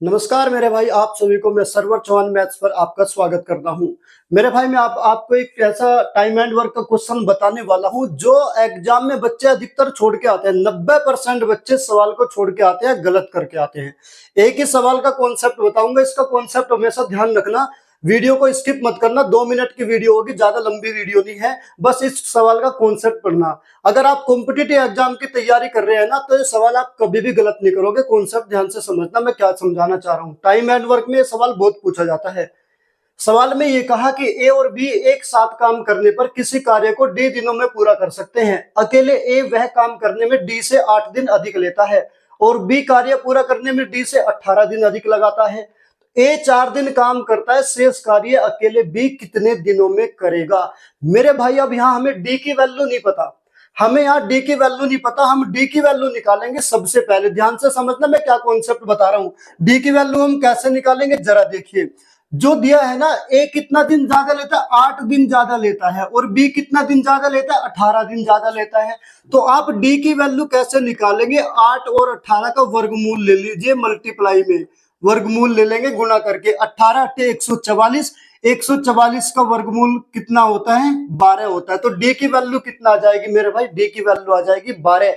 नमस्कार मेरे भाई, आप सभी को मैं सर्वर चौहान मैथ्स पर आपका स्वागत करता हूं। मेरे भाई मैं आपको एक ऐसा टाइम एंड वर्क का क्वेश्चन बताने वाला हूं जो एग्जाम में बच्चे अधिकतर छोड़ के आते हैं। 90% बच्चे सवाल को छोड़ के आते हैं, गलत करके आते हैं। एक ही सवाल का कॉन्सेप्ट बताऊंगा, इसका कॉन्सेप्ट हमेशा ध्यान रखना, वीडियो को स्किप मत करना। 2 मिनट की वीडियो होगी, ज्यादा लंबी वीडियो नहीं है, बस इस सवाल का कॉन्सेप्ट पढ़ना। अगर आप कॉम्पिटिटिव एग्जाम की तैयारी कर रहे हैं ना, तो ये सवाल आप कभी भी गलत नहीं करोगे। कॉन्सेप्ट ध्यान से समझना मैं क्या समझाना चाह रहा हूँ। टाइम एंड वर्क में ये सवाल बहुत पूछा जाता है। सवाल में ये कहा कि ए और बी एक साथ काम करने पर किसी कार्य को डी दिनों में पूरा कर सकते हैं। अकेले ए वह काम करने में डी से 8 दिन अधिक लेता है और बी कार्य पूरा करने में डी से 18 दिन अधिक लगाता है। ए 4 दिन काम करता है, शेष कार्य अकेले बी कितने दिनों में करेगा। मेरे भाई अब यहाँ हमें डी की वैल्यू नहीं पता, हमें यहाँ डी की वैल्यू नहीं पता, हम डी की वैल्यू निकालेंगे। सबसे पहले ध्यान से समझना मैं क्या कॉन्सेप्ट बता रहा हूँ। डी की वैल्यू हम कैसे निकालेंगे जरा देखिए। जो दिया है ना, ए कितना दिन ज्यादा लेता है, 8 दिन ज्यादा लेता है, और बी कितना दिन ज्यादा लेता है, 18 दिन ज्यादा लेता है। तो आप डी की वैल्यू कैसे निकालेंगे, 8 और 18 का वर्गमूल ले लीजिए, मल्टीप्लाई में वर्गमूल ले लेंगे गुणा करके। 18 × 144, 144 का वर्गमूल कितना होता है, 12 होता है। तो डी की वैल्यू कितना आ जाएगी मेरे भाई, डी की वैल्यू आ जाएगी 12।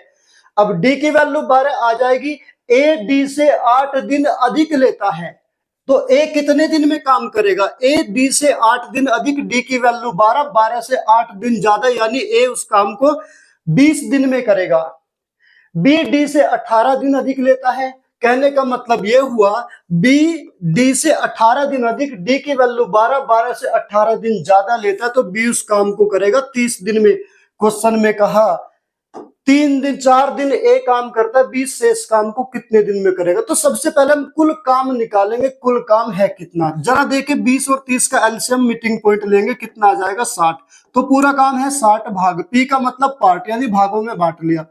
अब डी की वैल्यू 12 आ जाएगी। ए डी से 8 दिन अधिक लेता है, तो ए कितने दिन में काम करेगा, ए बी से 8 दिन अधिक, डी की वैल्यू 12, 12 से 8 दिन ज्यादा, यानी ए उस काम को 20 दिन में करेगा। बी डी से 18 दिन अधिक लेता है, कहने का मतलब ये हुआ बी डी से 18 दिन अधिक, डी की वैल्यू 12, 12 से 18 दिन ज्यादा लेता है, तो बी उस काम को करेगा 30 दिन में। क्वेश्चन में कहा 4 दिन ए काम करता है, 20 से इस काम को कितने दिन में करेगा। तो सबसे पहले हम कुल काम निकालेंगे, कुल काम है कितना, जरा देखिए। 20 और 30 का एलसीएम मीटिंग पॉइंट लेंगे, कितना आ जाएगा 60। तो पूरा काम है 60 भाग, पी का मतलब पार्ट, यानी भागों में बांट लिया।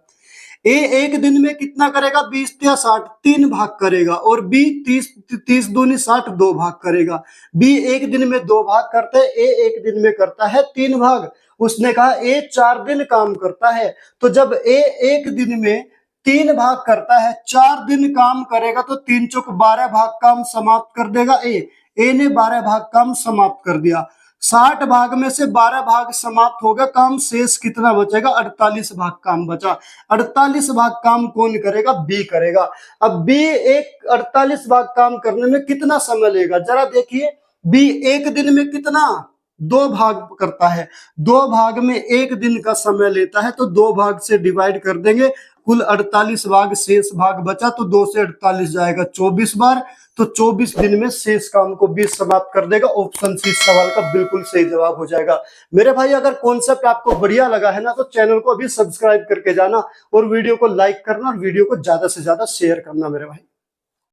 ए एक दिन में कितना करेगा, 20 या 60, 3 भाग करेगा, और बी 30 दूनी 60, 2 भाग करेगा। बी एक दिन में 2 भाग करता है, ए एक दिन में करता है 3 भाग। उसने कहा ए 4 दिन काम करता है, तो जब ए एक दिन में 3 भाग करता है, 4 दिन काम करेगा, तो 3 चौक 12 भाग काम समाप्त कर देगा। ए ने 12 भाग काम समाप्त कर दिया। 60 भाग में से 12 भाग समाप्त हो गया, काम शेष कितना बचेगा, 48 भाग काम बचा। 48 भाग काम कौन करेगा, बी करेगा। अब बी एक 48 भाग काम करने में कितना समय लेगा, जरा देखिए। बी एक दिन में कितना, 2 भाग करता है, 2 भाग में 1 दिन का समय लेता है, तो 2 भाग से डिवाइड कर देंगे, कुल 48 भाग, शेष भाग बचा, तो 2 से 48 जाएगा 24 बार, तो 24 दिन में शेष काम को 20 समाप्त कर देगा। ऑप्शन सी सवाल का बिल्कुल सही जवाब हो जाएगा। मेरे भाई अगर कॉन्सेप्ट आपको बढ़िया लगा है ना, तो चैनल को अभी सब्सक्राइब करके जाना, और वीडियो को लाइक करना, और वीडियो को ज्यादा से ज्यादा शेयर करना मेरे भाई।